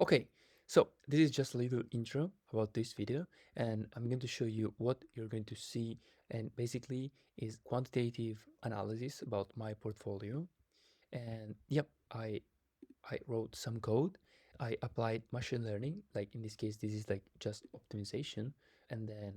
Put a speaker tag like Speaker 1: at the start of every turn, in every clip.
Speaker 1: Okay, so this is just a little intro about this video, and I'm going to show you what you're going to see, and basically is quantitative analysis about my portfolio. And yep, I wrote some code. I applied machine learning, like in this case, this is like just optimization, and then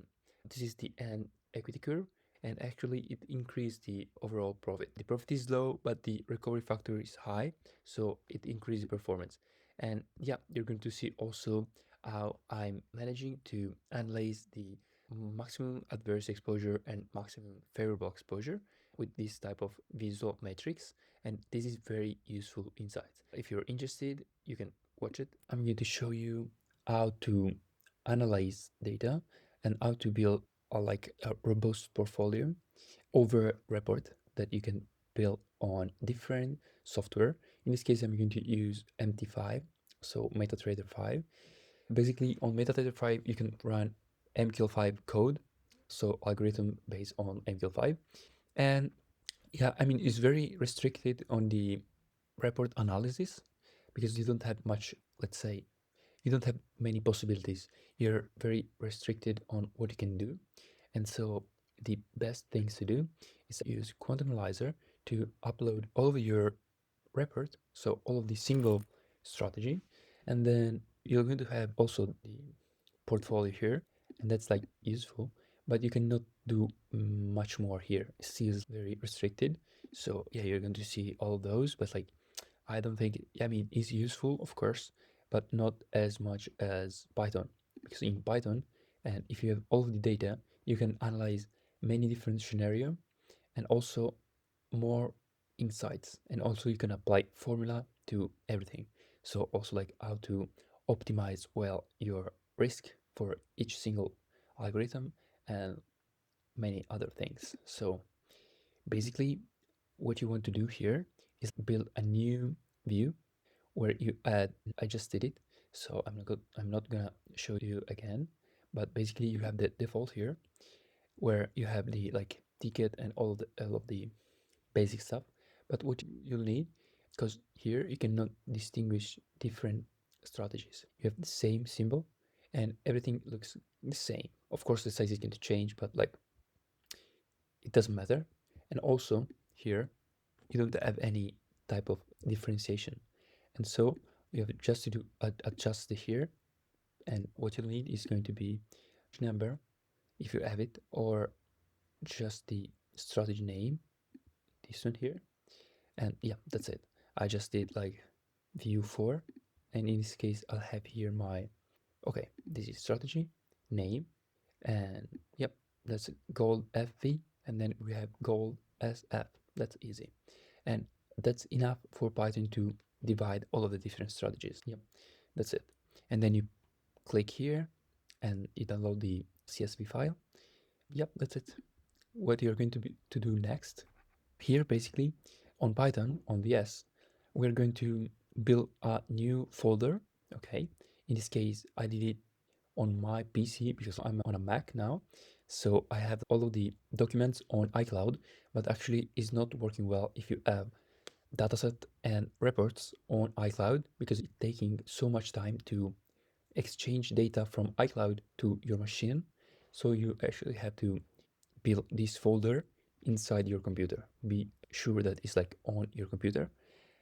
Speaker 1: this is the end equity curve, and actually it increased the overall profit. The profit is low, but the recovery factor is high, so it increases performance. And yeah, you're going to see also how I'm managing to analyze the maximum adverse exposure and maximum favorable exposure with this type of visual metrics, and this is very useful insights. If you're interested, you can watch it. I'm going to show you how to analyze data and how to build a robust portfolio over report that you can build on different software. In this case, I'm going to use MT5, so MetaTrader 5. Basically, on MetaTrader 5, you can run MQL5 code, so algorithm based on MQL5. And yeah, I mean, it's very restricted on the report analysis because you don't have much, let's say, you don't have many possibilities. You're very restricted on what you can do. And so the best things to do is use Quant Analyzer to upload all of your report, so all of the single strategy, and then you're going to have also the portfolio here, and that's like useful, but you cannot do much more here. C is very restricted. So yeah, you're going to see all of those, but like I don't think, I mean, it's useful, of course, but not as much as Python. Because in Python, and if you have all of the data, you can analyze many different scenario and also more insights. And also you can apply formula to everything. So also like how to optimize well your risk for each single algorithm and many other things. So basically what you want to do here is build a new view where you add, I just did it, so I'm not gonna show you again, but basically you have the default here where you have the like ticket and all of the basic stuff. But what you'll need, because here you cannot distinguish different strategies. You have the same symbol and everything looks the same. Of course the size is going to change, but like it doesn't matter. And also here you don't have any type of differentiation. And so you have just to do adjust it here. And what you'll need is going to be number if you have it, or just the strategy name, this one here. And yeah, that's it. I just did like view 4, and in this case I'll have here my, okay, this is strategy name, and yep, that's gold FV, and then we have gold SF. That's easy, and that's enough for Python to divide all of the different strategies. Yep, that's it. And then you click here and you download the CSV file. Yep, that's it. What you're going to do next here, basically on Python, on VS, we're going to build a new folder. Okay, in this case I did it on my PC because I'm on a Mac now, so I have all of the documents on iCloud, but actually it's not working well if you have dataset and reports on iCloud because it's taking so much time to exchange data from iCloud to your machine. So you actually have to build this folder inside your computer. Be sure that it's like on your computer.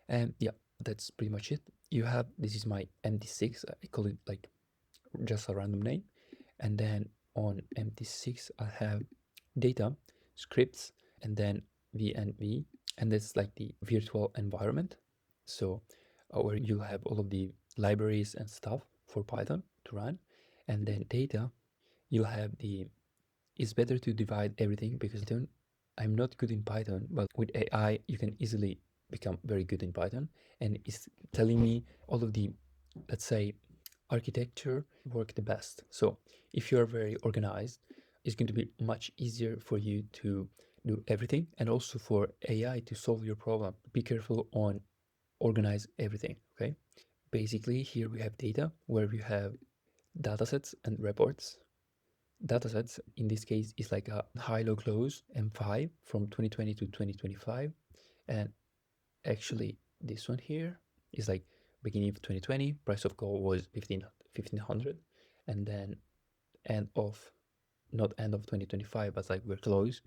Speaker 1: And yeah, that's pretty much it. You have, this is my MT6, I call it like just a random name. And then on MT6, I have data, scripts, and then VNV, and that's like the virtual environment. So where you have all of the libraries and stuff for Python to run. And then data, you'll have the, it's better to divide everything because I'm not good in Python, but with AI, you can easily become very good in Python. And it's telling me all of the, let's say, architecture work the best. So if you're very organized, it's going to be much easier for you to do everything, and also for AI to solve your problem. Be careful on organize everything, okay? Basically, here we have data where we have datasets and reports. Datasets in this case is like a high-low close M5 from 2020 to 2025, and actually this one here is like beginning of 2020, price of gold was 1500, and then end of, not end of 2025, but like we're close.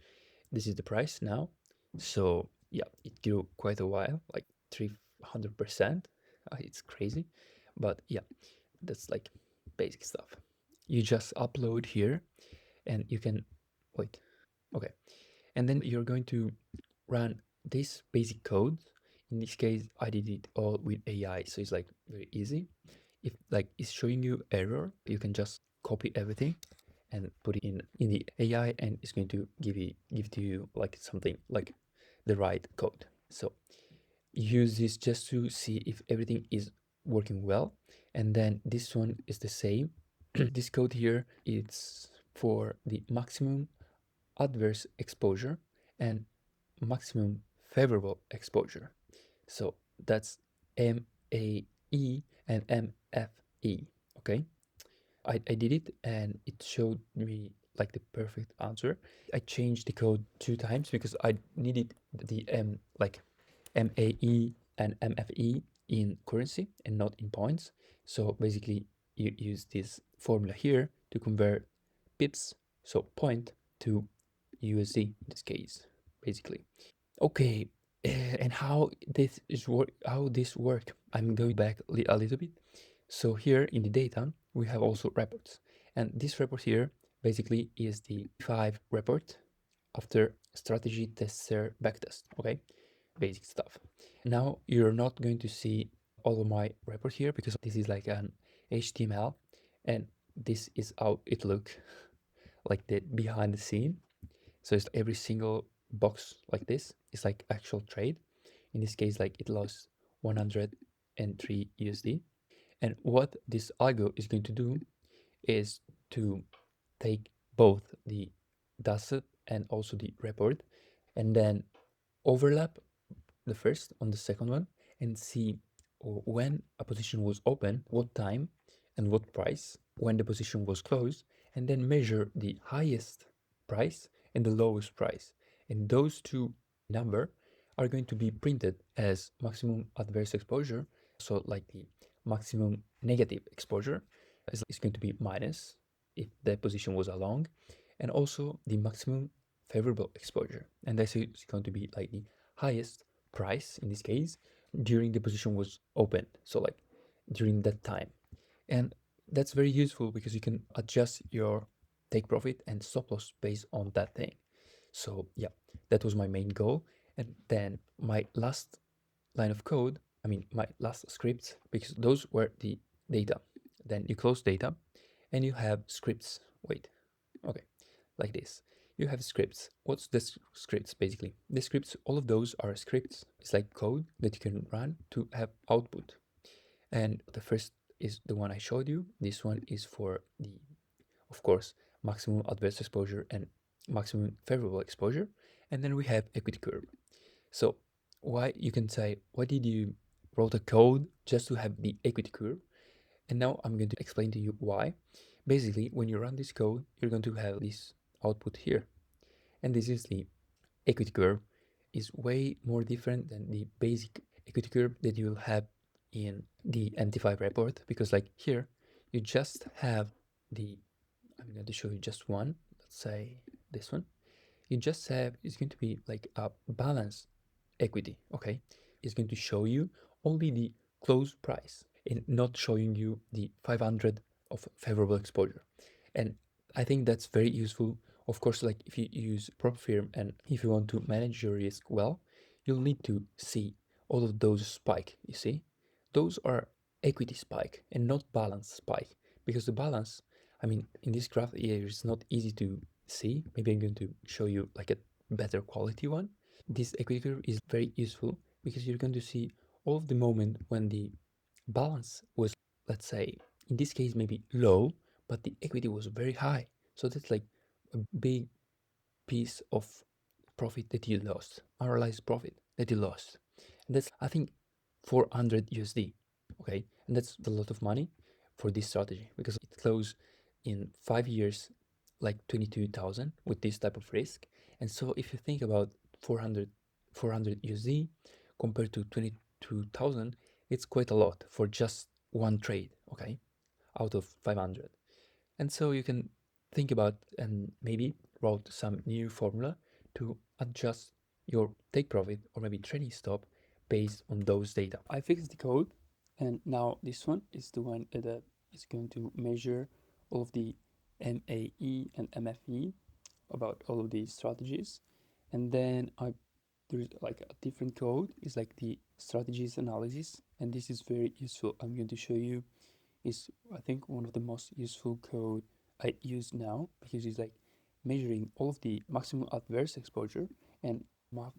Speaker 1: This is the price now. So yeah, it grew quite a while, like 300%. It's crazy, but yeah, that's like basic stuff. You just upload here, and you can wait. Okay, and then you're going to run this basic code. In this case, I did it all with AI, so it's like very easy. If like it's showing you error, you can just copy everything and put it in the AI, and it's going to give to you like something like the right code. So use this just to see if everything is working well. And then this one is the same. This code here, it's for the maximum adverse exposure and maximum favorable exposure. So that's MAE and MFE. Okay, I did it and it showed me like the perfect answer. I changed the code 2 times because I needed the like MAE and MFE in currency and not in points. So basically, you use this formula here to convert pips, so point, to USD in this case, basically. Okay, and how this work? I'm going back a little bit. So here in the data, we have also reports, and this report here basically is the 5 report after strategy tester backtest. Okay, basic stuff. Now you're not going to see all of my report here because this is like an HTML, and this is how it look like the behind the scene. So it's every single box like this is like actual trade. In this case, like it lost 103 USD. And what this algo is going to do is to take both the dataset and also the report, and then overlap the first on the second one and see when a position was open, what time and what price, when the position was closed, and then measure the highest price and the lowest price. And those two number are going to be printed as maximum adverse exposure. So like the maximum negative exposure is going to be minus if the position was a long, and also the maximum favorable exposure. And this is going to be like the highest price in this case during the position was open, so like during that time. And that's very useful because you can adjust your take profit and stop loss based on that thing. So yeah, that was my main goal. And then my last line of code, I mean my last scripts, because those were the data. Then you close data and you have scripts. Wait, okay, like this. You have scripts. What's the scripts basically? The scripts, all of those are scripts. It's like code that you can run to have output. And the first is the one I showed you. This one is for the, of course, maximum adverse exposure and maximum favorable exposure. And then we have equity curve. So why you can say, why did you wrote a code just to have the equity curve? And now I'm going to explain to you why. Basically, when you run this code, you're going to have this output here. And this is the equity curve. Is way more different than the basic equity curve that you will have in the MT5 report, because like here, you just have the, I'm going to show you just one, let's say this one. You just have, it's going to be like a balanced equity, okay? It's going to show you only the close price and not showing you the 500 of favorable exposure. And I think that's very useful. Of course, like if you use prop firm and if you want to manage your risk well, you'll need to see all of those spike, you see? Those are equity spike and not balance spike, because the balance, I mean, in this graph here, it's not easy to see. Maybe I'm going to show you like a better quality one. This equity curve is very useful because you're going to see all of the moment when the balance was, let's say, in this case, maybe low, but the equity was very high. So that's like a big piece of profit that you lost, unrealized profit that you lost. And that's, I think, 400 USD. Okay. And that's a lot of money for this strategy because it closed in 5 years like 22,000 with this type of risk. And so if you think about 400 USD compared to 22,000, It's quite a lot for just one trade, okay, out of 500. And so you can think about and maybe wrote some new formula to adjust your take profit or maybe trading stop based on those data. I fixed the code, and now this one is the one that is going to measure all of the MAE and MFE about all of these strategies. And then there's like a different code is like the strategies analysis, and this is very useful. I'm going to show you is I think one of the most useful code I use now, because it's like measuring all of the maximum adverse exposure and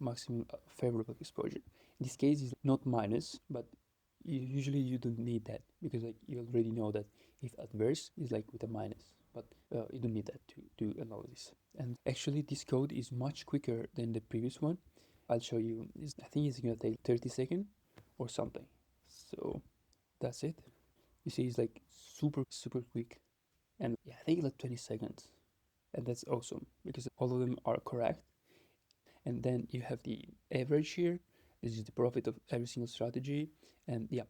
Speaker 1: maximum favorable exposure. In this case, is not minus, but usually you don't need that, because like you already know that if adverse is like with a minus, but you don't need that to do analysis. And actually, this code is much quicker than the previous one. I'll show you. I think it's gonna take 30 seconds or something. So that's it. You see, it's like super quick, and yeah, I think like 20 seconds, and that's awesome because all of them are correct. And then you have the average here. This is the profit of every single strategy, and yeah,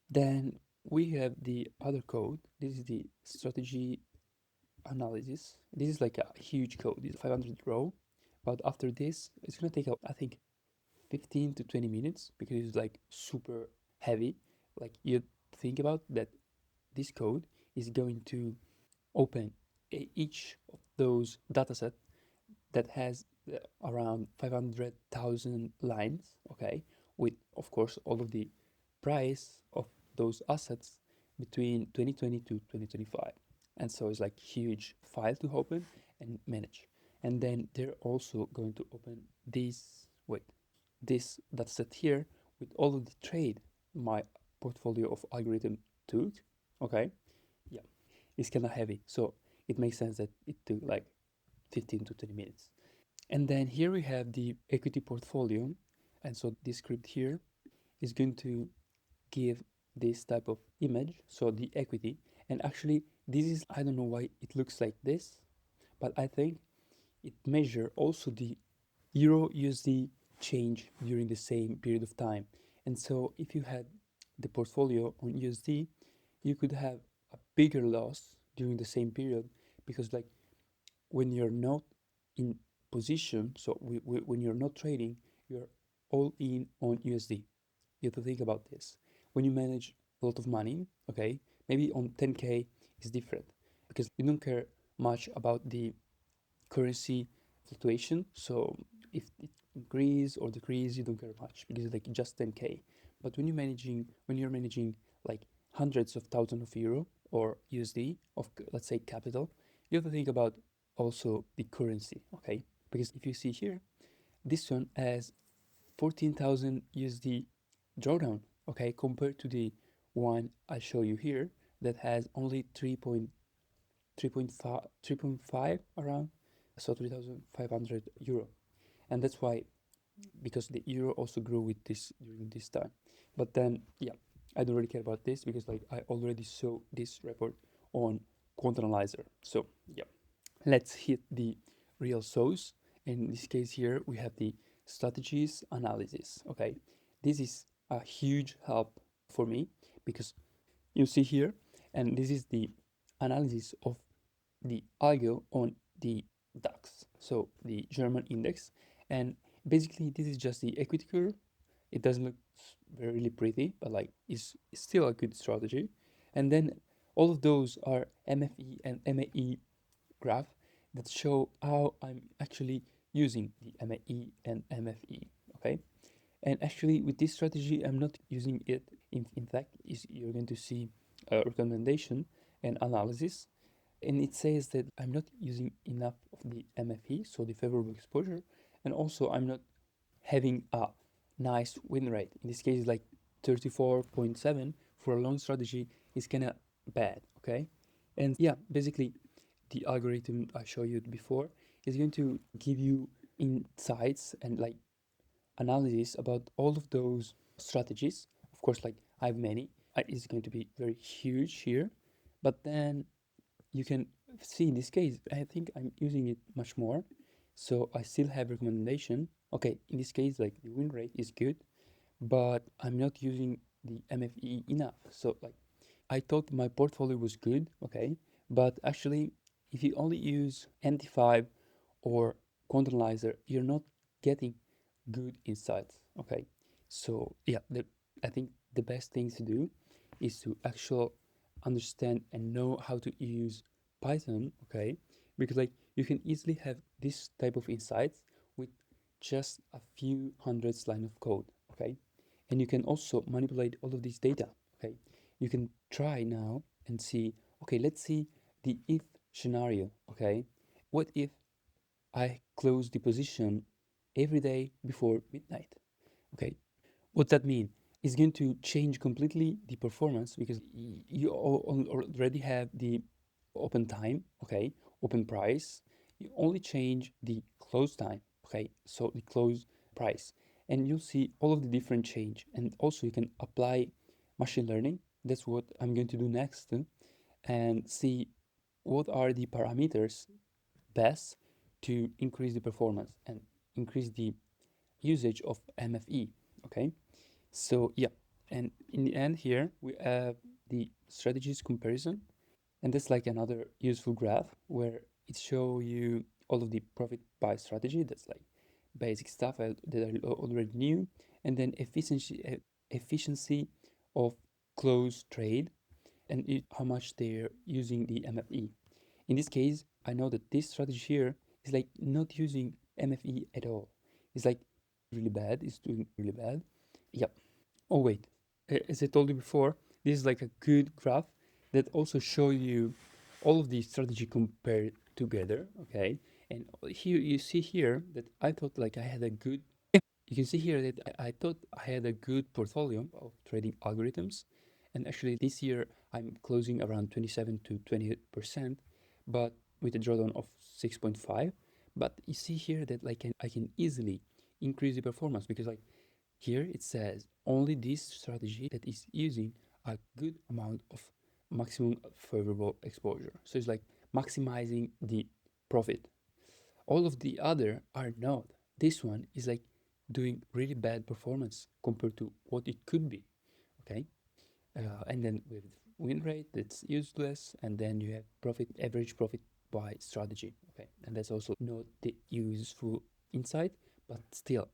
Speaker 1: then we have the other code. This is the strategy analysis. This is like a huge code. It's 500 row, but after this, it's gonna take I think 15 to 20 minutes because it's like super heavy. Like you think about that, this code is going to open each of those datasets that has around 500,000 lines, okay, with of course all of the price of those assets between 2020 to 2025. And so it's like huge file to open and manage. And then they're also going to open this dataset here with all of the trade my portfolio of algorithm took, okay. Yeah, it's kind of heavy, so it makes sense that it took like 15 to 20 minutes. And then here we have the equity portfolio, and so this script here is going to give this type of image, so the equity. And actually this is, I don't know why it looks like this, but I think it measure also the euro USD change during the same period of time. And so if you had the portfolio on USD, you could have a bigger loss during the same period, because like when you're not in position, so when you're not trading, you're all in on USD. You have to think about this. When you manage a lot of money, okay, maybe on 10K is different because you don't care much about the currency fluctuation. So if it increase or decrease, you don't care much because it's like just 10K. But when you're managing like hundreds of thousands of euro or USD of, let's say, capital, you have to think about also the currency, okay? Because if you see here, this one has 14,000 USD drawdown, okay, compared to the one I show you here that has only 3.5 around, so 3,500 euro. And that's why, because the euro also grew with this during this time. But then, yeah, I don't really care about this because like I already saw this report on Quant Analyzer. So yeah, let's hit the real sauce. In this case here, we have the strategies analysis. Okay, this is a huge help for me because you see here, and this is the analysis of the algo on the DAX, so the German index. And basically, this is just the equity curve. It doesn't look really pretty, but like it's still a good strategy. And then all of those are MFE and MAE graph that show how I'm actually using the MAE and MFE. Okay, and actually with this strategy, I'm not using it. In fact, you're going to see a recommendation and analysis, and it says that I'm not using enough of the MFE, so the favorable exposure, and also I'm not having a nice win rate. In this case, like 34.7 for a long strategy is kind of bad, okay? And yeah, basically, the algorithm I showed you before is going to give you insights and like analysis about all of those strategies. Of course, like I have many, it's going to be very huge here, but then you can see in this case, I think I'm using it much more. So I still have recommendation. Okay, in this case, like the win rate is good, but I'm not using the MFE enough. So like I thought my portfolio was good, okay, but actually if you only use MT5 or quantalizer, you're not getting good insights, okay. So yeah, I think the best thing to do is to actually understand and know how to use Python, okay, because like you can easily have this type of insights with just a few hundreds line of code, okay, and you can also manipulate all of this data, okay. You can try now and see, okay, let's see the if scenario, okay. What if I close the position every day before midnight? Okay, what that mean? It's going to change completely the performance because you already have the open time, okay, open price. You only change the close time, okay, so the close price, and you'll see all of the different change. And also you can apply machine learning. That's what I'm going to do next, and see what are the parameters best to increase the performance and increase the usage of MFE, okay? So yeah, and in the end here we have the strategies comparison, and that's like another useful graph where it show you all of the profit by strategy. That's like basic stuff that I already knew, and then efficiency of close trade, and how much they're using the MFE. In this case, I know that this strategy here is like not using MFE at all. It's like really bad. It's doing really bad. Yep. Oh wait, as I told you before, this is like a good graph that also show you all of the strategy compared together. Okay, and here you see here that I thought like I had a good. You can see here that I thought I had a good portfolio of trading algorithms, and actually this year I'm closing around 27 to 28%, but with a drawdown of 6.5. But you see here that like I can easily increase the performance because like here it says only this strategy that is using a good amount of maximum favorable exposure. So it's like maximizing the profit. All of the other are not. This one is like doing really bad performance compared to what it could be. Okay. And then with win rate, that's useless. And then you have profit, average profit by strategy. Okay. And that's also not the useful insight, but still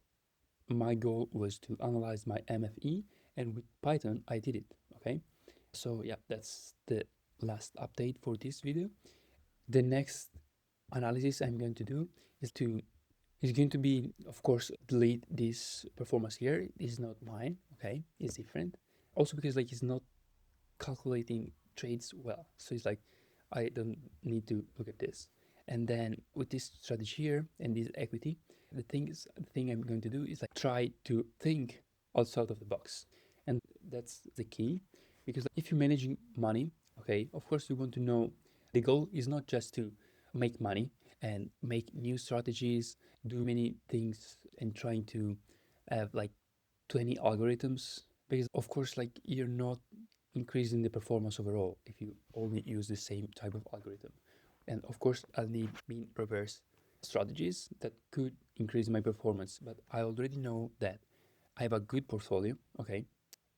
Speaker 1: my goal was to analyze my MFE, and with Python I did it. Okay, so yeah, that's the last update for this video. The next analysis I'm going to do is going to be, of course, delete this performance here. It's not mine. Okay, it's different. Also because like it's not calculating trades well, so it's like I don't need to look at this. And then with this strategy here and this equity, the thing I'm going to do is like try to think outside of the box, and that's the key. Because if you're managing money, okay, of course you want to know the goal is not just to make money and make new strategies, do many things, and trying to have like 20 algorithms, because of course like you're not increasing the performance overall if you only use the same type of algorithm. And of course I'll need mean reverse strategies that could increase my performance, but I already know that I have a good portfolio, okay.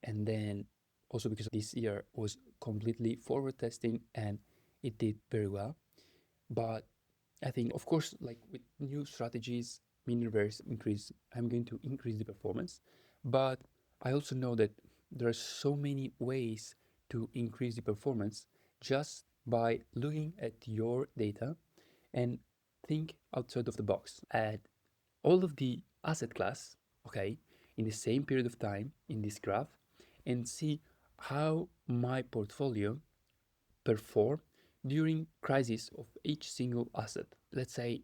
Speaker 1: And then also because this year was completely forward testing and it did very well. But I think, of course, like with new strategies, mean reverse increase, I'm going to increase the performance. But I also know that there are so many ways to increase the performance just by looking at your data and think outside of the box. Add all of the asset class, okay, in the same period of time in this graph, and see how my portfolio perform during crisis of each single asset. Let's say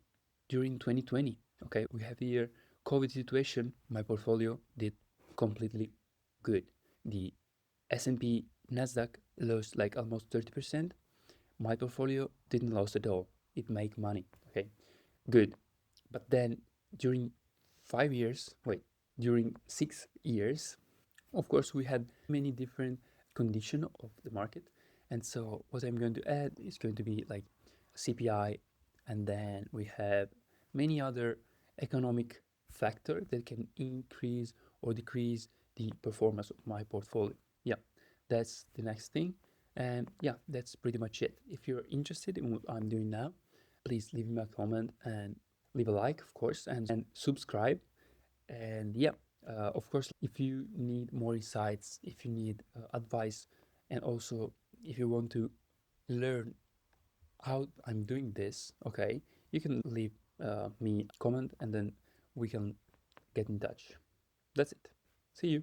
Speaker 1: during 2020, okay, we have here COVID situation, my portfolio did completely good. The S&P Nasdaq lost like almost 30%. My portfolio didn't lose at all. It make money, okay, good. But then during 5 years, wait, during 6 years, of course, we had many different condition of the market. And so what I'm going to add is going to be like CPI, and then we have many other economic factor that can increase or decrease the performance of my portfolio. Yeah, that's the next thing. And yeah, that's pretty much it. If you're interested in what I'm doing now, please leave me a comment and leave a like, of course, and subscribe. And yeah, of course, if you need more insights, if you need advice, and also if you want to learn how I'm doing this, okay, you can leave me a comment and then we can get in touch. That's it. See you.